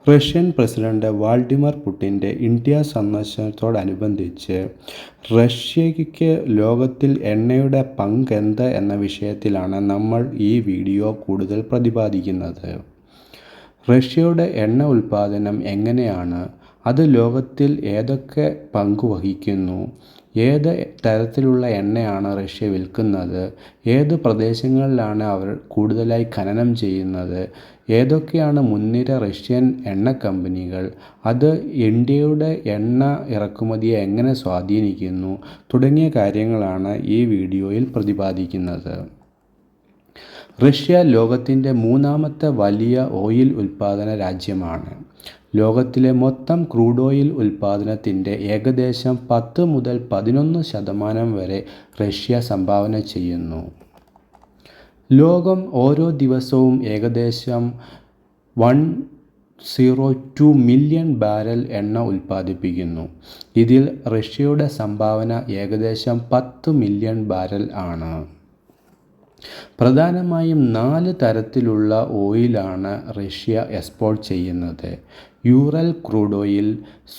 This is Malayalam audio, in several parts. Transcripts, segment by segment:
റഷ്യൻ പ്രസിഡന്റ് വ്ളാഡിമിർ പുടിൻ്റെ ഇന്ത്യ സന്ദർശനത്തോടനുബന്ധിച്ച് റഷ്യയ്ക്ക് ലോകത്തിൽ എണ്ണയുടെ പങ്കെന്ത് എന്ന വിഷയത്തിലാണ് നമ്മൾ ഈ വീഡിയോ കൂടുതൽ പ്രതിപാദിക്കുന്നത്. റഷ്യയുടെ എണ്ണ ഉൽപ്പാദനം എങ്ങനെയാണ്, അത് ലോകത്തിൽ ഏതൊക്കെ പങ്കുവഹിക്കുന്നു, ഏത് തരത്തിലുള്ള എണ്ണയാണ് റഷ്യ വിൽക്കുന്നത്, ഏത് പ്രദേശങ്ങളിലാണ് അവർ കൂടുതലായി ഖനനം ചെയ്യുന്നത്, ഏതൊക്കെയാണ് മുൻനിര റഷ്യൻ എണ്ണ കമ്പനികൾ, അത് ഇന്ത്യയുടെ എണ്ണ ഇറക്കുമതിയെ എങ്ങനെ സ്വാധീനിക്കുന്നു തുടങ്ങിയ കാര്യങ്ങളാണ് ഈ വീഡിയോയിൽ പ്രതിപാദിക്കുന്നത്. റഷ്യ ലോകത്തിൻ്റെ മൂന്നാമത്തെ വലിയ ഓയിൽ ഉൽപ്പാദന രാജ്യമാണ്. ലോകത്തിലെ മൊത്തം ക്രൂഡ് ഓയിൽ ഉൽപ്പാദനത്തിൻ്റെ ഏകദേശം 10 മുതൽ 11% വരെ റഷ്യ സംഭാവന ചെയ്യുന്നു. ലോകം ഓരോ ദിവസവും ഏകദേശം 102 മില്യൺ ബാരൽ എണ്ണ ഉൽപ്പാദിപ്പിക്കുന്നു. ഇതിൽ റഷ്യയുടെ സംഭാവന ഏകദേശം 10 മില്യൺ ബാരൽ ആണ്. പ്രധാനമായും 4 തരത്തിലുള്ള ഓയിലാണ് റഷ്യ എക്സ്പോർട്ട് ചെയ്യുന്നത്. Ural crude oil,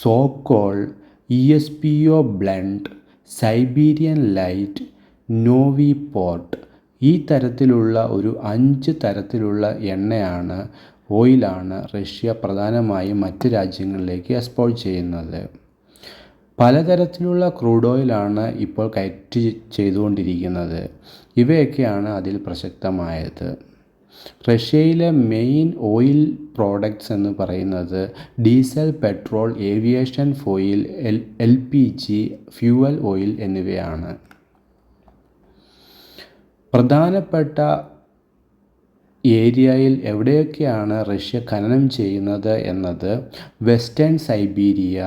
Sokol, ESPO blend, Siberian light, Novy port. ഈ തരത്തിലുള്ള ഒരു 5 തരത്തിലുള്ള ഓയിലാണ് റഷ്യ പ്രധാനമായും മറ്റ് രാജ്യങ്ങളിലേക്ക് എക്സ്പോർട്ട് ചെയ്യുന്നത്. പലതരത്തിലുള്ള ക്രൂഡ് ഓയിലാണ് ഇപ്പോൾ കയറ്റി ചെയ്തുകൊണ്ടിരിക്കുന്നത്. ഇവയൊക്കെയാണ് അതിൽ പ്രസക്തമായത്. റഷ്യയിലെ മെയിൻ ഓയിൽ പ്രോഡക്ട്സ് എന്ന് പറയുന്നത് diesel, petrol, aviation fuel, LPG, fuel oil എന്നിവയാണ്. പ്രധാനപ്പെട്ട ഏരിയയിൽ എവിടെയൊക്കെയാണ് റഷ്യ ഖനനം ചെയ്യുന്നത് എന്നത് western Siberia,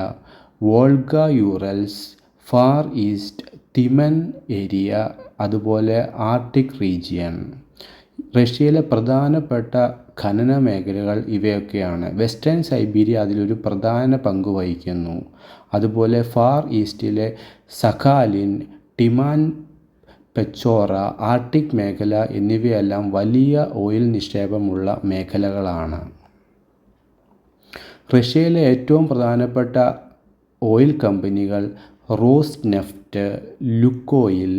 Volga Urals, far east, Timan area, അതുപോലെ ആർട്ടിക് റീജിയൻ. റഷ്യയിലെ പ്രധാനപ്പെട്ട ഖനന മേഖലകൾ ഇവയൊക്കെയാണ്. വെസ്റ്റേൺ സൈബീരിയ അതിലൊരു പ്രധാന പങ്ക് വഹിക്കുന്നു. അതുപോലെ ഫാർ ഈസ്റ്റിലെ സഖാലിൻ, ടിമാൻ പെച്ചോറ, ആർട്ടിക് മേഖല എന്നിവയെല്ലാം വലിയ ഓയിൽ നിക്ഷേപമുള്ള മേഖലകളാണ്. റഷ്യയിലെ ഏറ്റവും പ്രധാനപ്പെട്ട ഓയിൽ കമ്പനികൾ Rosneft, Lukoil,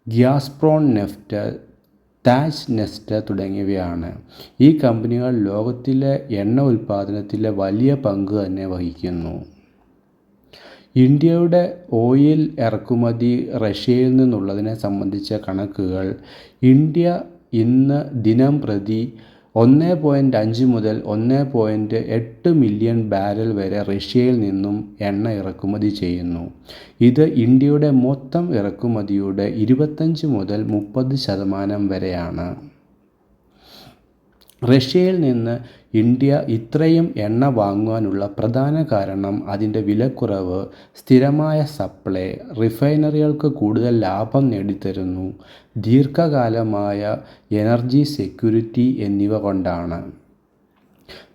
Gazprom NEFT, Taj NEFT തുടങ്ങിയവയാണ്. ഈ കമ്പനികൾ ലോകത്തിലെ എണ്ണ ഉൽപ്പാദനത്തിലെ വലിയ പങ്ക് തന്നെ വഹിക്കുന്നു. ഇന്ത്യയുടെ ഓയിൽ ഇറക്കുമതി റഷ്യയിൽ നിന്നുള്ളതിനെ സംബന്ധിച്ച കണക്കുകൾ: ഇന്ത്യ ഇന്ന് ദിനം പ്രതി 1.5 മുതൽ 1.8 മില്യൺ ബാരൽ വരെ റഷ്യയിൽ നിന്നും എണ്ണ ഇറക്കുമതി ചെയ്യുന്നു. ഇത് ഇന്ത്യയുടെ മൊത്തം ഇറക്കുമതിയുടെ 25 മുതൽ 30% വരെയാണ്. റഷ്യയിൽ നിന്ന് ഇന്ത്യ ഇത്രയും എണ്ണ വാങ്ങുവാനുള്ള പ്രധാന കാരണം അതിൻ്റെ വിലക്കുറവ്, സ്ഥിരമായ സപ്ലൈ, റിഫൈനറികൾക്ക് കൂടുതൽ ലാഭം നേടിത്തരുന്നു, ദീർഘകാലമായ എനർജി സെക്യൂരിറ്റി എന്നിവ കൊണ്ടാണ്.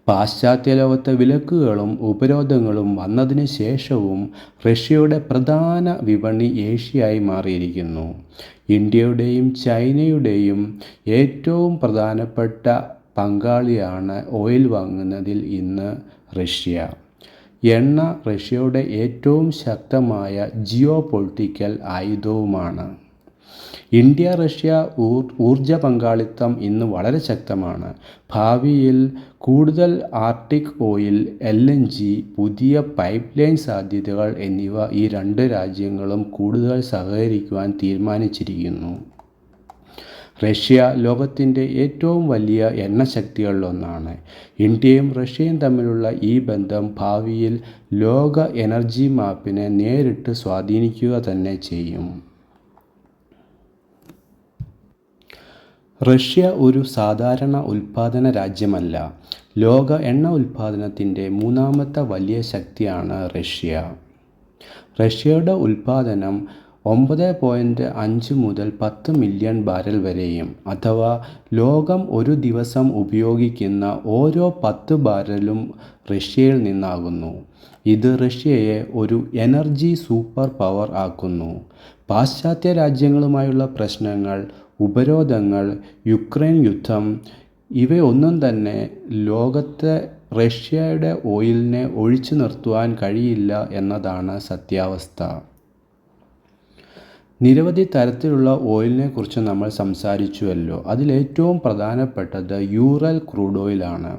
പാശ്ചാത്യ ലോകത്തെ വിലക്കുകളും ഉപരോധങ്ങളും വന്നതിന് ശേഷവും റഷ്യയുടെ പ്രധാന വിപണി ഏഷ്യയായി മാറിയിരിക്കുന്നു. ഇന്ത്യയുടെയും ചൈനയുടെയും ഏറ്റവും പ്രധാനപ്പെട്ട പങ്കാളിയാണ് ഓയിൽ വാങ്ങുന്നതിൽ ഇന്ന് റഷ്യ. എണ്ണ റഷ്യയുടെ ഏറ്റവും ശക്തമായ ജിയോ പൊളിറ്റിക്കൽ ആയുധവുമാണ്. ഇന്ത്യ റഷ്യ ഊർജ പങ്കാളിത്തം ഇന്ന് വളരെ ശക്തമാണ്. ഭാവിയിൽ കൂടുതൽ ആർട്ടിക് ഓയിൽ, LNG, പുതിയ പൈപ്പ് ലൈൻ സാധ്യതകൾ എന്നിവ ഈ 2 രാജ്യങ്ങളും കൂടുതൽ സഹകരിക്കുവാൻ തീരുമാനിച്ചിരിക്കുന്നു. റഷ്യ ലോകത്തിൻ്റെ ഏറ്റവും വലിയ എണ്ണശക്തികളിലൊന്നാണ്. ഇന്ത്യയും റഷ്യയും തമ്മിലുള്ള ഈ ബന്ധം ഭാവിയിൽ ലോക എനർജി മാപ്പിനെ നേരിട്ട് സ്വാധീനിക്കുക തന്നെ ചെയ്യും. റഷ്യ ഒരു സാധാരണ ഉൽപ്പാദന രാജ്യമല്ല. ലോക എണ്ണ ഉൽപ്പാദനത്തിൻ്റെ മൂന്നാമത്തെ വലിയ ശക്തിയാണ് റഷ്യ. റഷ്യയുടെ ഉൽപ്പാദനം 9.5 മുതൽ 10 മില്യൺ ബാരൽ വരെയും, അഥവാ ലോകം ഒരു ദിവസം ഉപയോഗിക്കുന്ന ഓരോ 10 ബാരലും റഷ്യയിൽ നിന്നാകുന്നു. ഇത് റഷ്യയെ ഒരു എനർജി സൂപ്പർ പവർ ആക്കുന്നു. പാശ്ചാത്യ രാജ്യങ്ങളുമായുള്ള പ്രശ്നങ്ങൾ, ഉപരോധങ്ങൾ, യുക്രൈൻ യുദ്ധം ഇവയൊന്നും തന്നെ ലോകത്തെ റഷ്യയുടെ ഓയിലിനെ ഒഴിച്ചു നിർത്തുവാൻ കഴിയില്ല എന്നതാണ് സത്യാവസ്ഥ. നിരവധി തരത്തിലുള്ള ഓയിലിനെ കുറിച്ച് നമ്മൾ സംസാരിച്ചുവല്ലോ. അതിലേറ്റവും പ്രധാനപ്പെട്ടത് യൂറൽ ക്രൂഡ് ഓയിലാണ്.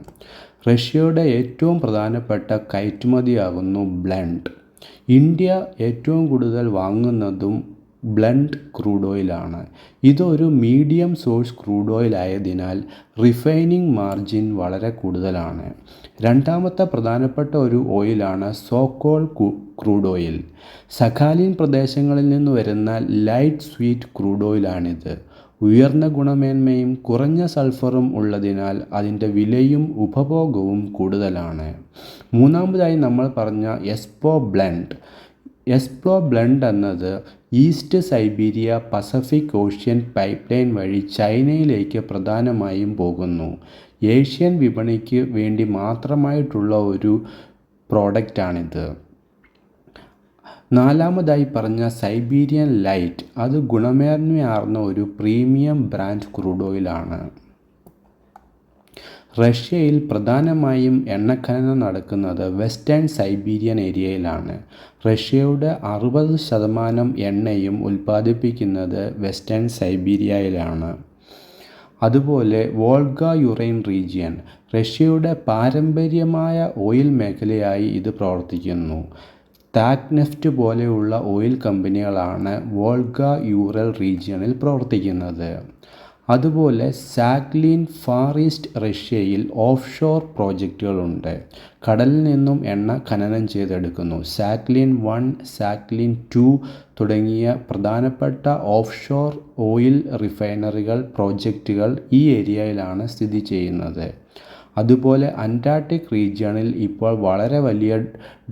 റഷ്യയുടെ ഏറ്റവും പ്രധാനപ്പെട്ട കയറ്റുമതിയാകുന്നു ബ്ലെൻഡ്. ഇന്ത്യ ഏറ്റവും കൂടുതൽ വാങ്ങുന്നതും ബ്ലെൻഡ് ക്രൂഡ് ഓയിലാണ്. ഇതൊരു മീഡിയം സോഴ്സ് ക്രൂഡ് ഓയിൽ ആയതിനാൽ റിഫൈനിങ് മാർജിൻ വളരെ കൂടുതലാണ്. രണ്ടാമത്തെ പ്രധാനപ്പെട്ട ഒരു ഓയിലാണ് സോക്കോൾ ക്രൂഡ് ഓയിൽ. സഖാലിൻ പ്രദേശങ്ങളിൽ നിന്ന് വരുന്ന ലൈറ്റ് സ്വീറ്റ് ക്രൂഡ് ഓയിലാണിത്. ഉയർന്ന ഗുണമേന്മയും കുറഞ്ഞ സൾഫറും ഉള്ളതിനാൽ അതിൻ്റെ വിലയും ഉപഭോഗവും കൂടുതലാണ്. മൂന്നാമതായി നമ്മൾ പറഞ്ഞ എസ്പോ ബ്ലെൻഡ് എന്നത് east Siberia Pacific ocean pipe line വഴി ചൈനയിലേക്ക് പ്രധാനമായും പോകുന്നു. ഏഷ്യൻ വിപണിക്ക് വേണ്ടി മാത്രമായിട്ടുള്ള ഒരു പ്രോഡക്റ്റാണിത്. നാലാമതായി പറഞ്ഞ സൈബീരിയൻ ലൈറ്റ്, അത് ഗുണമേന്മയാർന്ന ഒരു പ്രീമിയം ബ്രാൻഡ് ക്രൂഡ് ഓയിലാണ്. റഷ്യയിൽ പ്രധാനമായും എണ്ണഖനനം നടക്കുന്നത് വെസ്റ്റേൺ സൈബീരിയൻ ഏരിയയിലാണ്. റഷ്യയുടെ 60% എണ്ണയും ഉൽപ്പാദിപ്പിക്കുന്നത് വെസ്റ്റേൺ സൈബീരിയയിലാണ്. അതുപോലെ വോൾഗ യുറൈൻ റീജിയൻ, റഷ്യയുടെ പാരമ്പര്യമായ ഓയിൽ മേഖലയായി ഇത് പ്രവർത്തിക്കുന്നു. താക്നെഫ്റ്റ് പോലെയുള്ള ഓയിൽ കമ്പനികളാണ് വോൾഗ യൂറൽ റീജിയണിൽ പ്രവർത്തിക്കുന്നത്. അതുപോലെ സാക്ലിൻ ഫാർ ഈസ്റ്റ് റഷ്യയിൽ ഓഫ് ഷോർ പ്രോജക്റ്റുകളുണ്ട്. കടലിൽ നിന്നും എണ്ണ ഖനനം ചെയ്തെടുക്കുന്നു. സാക്ലിൻ 1, സാക്ലിൻ 2 തുടങ്ങിയ പ്രധാനപ്പെട്ട ഓഫ് ഷോർ ഓയിൽ റിഫൈനറികൾ പ്രോജക്റ്റുകൾ ഈ ഏരിയയിലാണ് സ്ഥിതി ചെയ്യുന്നത്. അതുപോലെ അന്റാർട്ടിക് റീജിയണിൽ ഇപ്പോൾ വളരെ വലിയ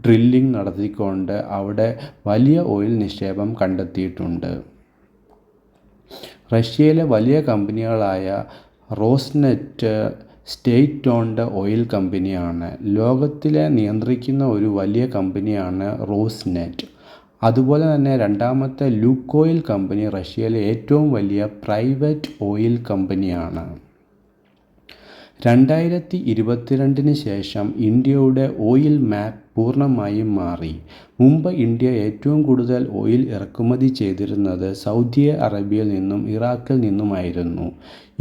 ഡ്രില്ലിംഗ് നടത്തിക്കൊണ്ട് അവിടെ വലിയ ഓയിൽ നിക്ഷേപം കണ്ടെത്തിയിട്ടുണ്ട്. റഷ്യയിലെ വലിയ കമ്പനികളായ റോസ്നെറ്റ് സ്റ്റേറ്റ് ഓൺഡ് ഓയിൽ കമ്പനിയാണ്. ലോകത്തിലെ നിയന്ത്രിക്കുന്ന ഒരു വലിയ കമ്പനിയാണ് റോസ്നെറ്റ്. അതുപോലെ തന്നെ രണ്ടാമത്തെ ലുക്കോയിൽ കമ്പനി റഷ്യയിലെ ഏറ്റവും വലിയ പ്രൈവറ്റ് ഓയിൽ കമ്പനിയാണ്. 2022 ശേഷം ഇന്ത്യയുടെ ഓയിൽ മാപ്പ് പൂർണ്ണമായും മാറി. മുമ്പ് ഇന്ത്യ ഏറ്റവും കൂടുതൽ ഓയിൽ ഇറക്കുമതി ചെയ്തിരുന്നത് സൗദി അറേബ്യയിൽ നിന്നും ഇറാഖിൽ നിന്നുമായിരുന്നു.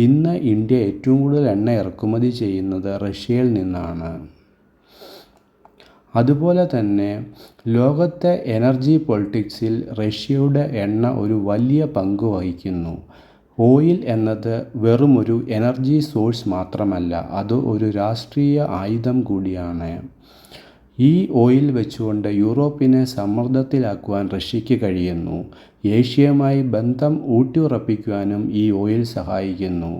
ഇന്ന് ഇന്ത്യ ഏറ്റവും കൂടുതൽ എണ്ണ ഇറക്കുമതി ചെയ്യുന്നത് റഷ്യയിൽ നിന്നാണ്. അതുപോലെ തന്നെ ലോകത്തെ എനർജി പൊളിറ്റിക്സിൽ റഷ്യയുടെ എണ്ണ ഒരു വലിയ പങ്ക് വഹിക്കുന്നു. ഓയിൽ എന്നത് വെറുമൊരു എനർജി സോഴ്സ് മാത്രമല്ല, അത് ഒരു രാഷ്ട്രീയ ആയുധം കൂടിയാണ്. ഈ ഓയിൽ വെച്ചുകൊണ്ട് യൂറോപ്പിനെ സമ്മർദ്ദത്തിലാക്കുവാൻ റഷ്യയ്ക്ക് കഴിയുന്നു. ഏഷ്യയുമായി ബന്ധം ഊട്ടിയുറപ്പിക്കുവാനും ഈ ഓയിൽ സഹായിക്കുന്നു.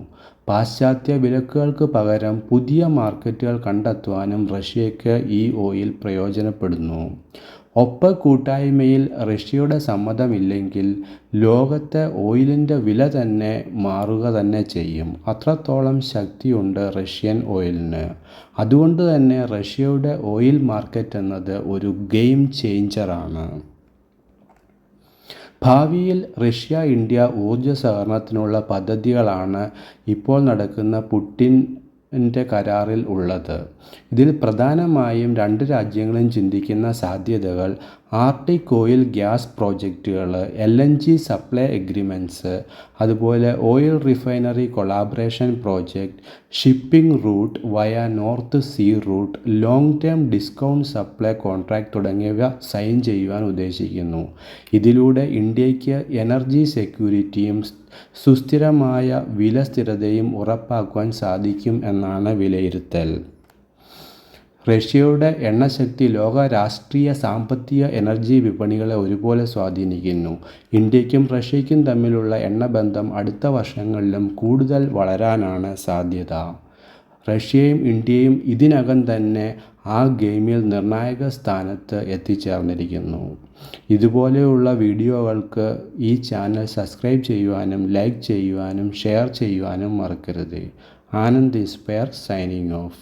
പാശ്ചാത്യ വിലക്കുകൾക്ക് പകരം പുതിയ മാർക്കറ്റുകൾ കണ്ടെത്തുവാനും റഷ്യയ്ക്ക് ഈ ഓയിൽ പ്രയോജനപ്പെടുന്നു. ഒപെക് കൂട്ടായ്മയിൽ റഷ്യയുടെ സമ്മതമില്ലെങ്കിൽ ലോകത്തെ ഓയിലിൻ്റെ വില തന്നെ മാറുക തന്നെ ചെയ്യും. അത്രത്തോളം ശക്തിയുണ്ട് റഷ്യൻ ഓയിലിന്. അതുകൊണ്ട് തന്നെ റഷ്യയുടെ ഓയിൽ മാർക്കറ്റ് എന്നത് ഒരു ഗെയിം ചേഞ്ചറാണ്. ഭാവിയിൽ റഷ്യ ഇന്ത്യ ഊർജ്ജ സഹകരണത്തിനുള്ള പദ്ധതികളാണ് ഇപ്പോൾ നടക്കുന്ന പുടിൻ്റെ കരാറിൽ ഉള്ളത്. ഇതിൽ പ്രധാനമായും രണ്ട് രാജ്യങ്ങളും ചിന്തിക്കുന്ന സാധ്യതകൾ ആർട്ടിക് ഓയിൽ ഗ്യാസ് പ്രോജക്റ്റുകൾ, LNG സപ്ലൈ എഗ്രിമെൻറ്റ്സ്, അതുപോലെ oil refinery collaboration project, shipping route via north sea route, long term discount supply contract തുടങ്ങിയവ സൈൻ ചെയ്യുവാൻ ഉദ്ദേശിക്കുന്നു. ഇതിലൂടെ ഇന്ത്യയ്ക്ക് എനർജി സെക്യൂരിറ്റിയും സുസ്ഥിരമായ വില സ്ഥിരതയും ഉറപ്പാക്കുവാൻ സാധിക്കും എന്നാണ് വിലയിരുത്തൽ. റഷ്യയുടെ എണ്ണശക്തി ലോക രാഷ്ട്രീയ, സാമ്പത്തിക, എനർജി വിപണികളെ ഒരുപോലെ സ്വാധീനിക്കുന്നു. ഇന്ത്യയ്ക്കും റഷ്യയ്ക്കും തമ്മിലുള്ള എണ്ണബന്ധം അടുത്ത വർഷങ്ങളിലും കൂടുതൽ വളരാനാണ് സാധ്യത. റഷ്യയും ഇന്ത്യയും ഇതിനകം തന്നെ ആ ഗെയിമിൽ നിർണായക സ്ഥാനത്ത് എത്തിച്ചേർന്നിരിക്കുന്നു. ഇതുപോലെയുള്ള വീഡിയോകൾക്ക് ഈ ചാനൽ സബ്സ്ക്രൈബ് ചെയ്യുവാനും ലൈക്ക് ചെയ്യുവാനും ഷെയർ ചെയ്യുവാനും മറക്കരുത്. Anand inspire signing of.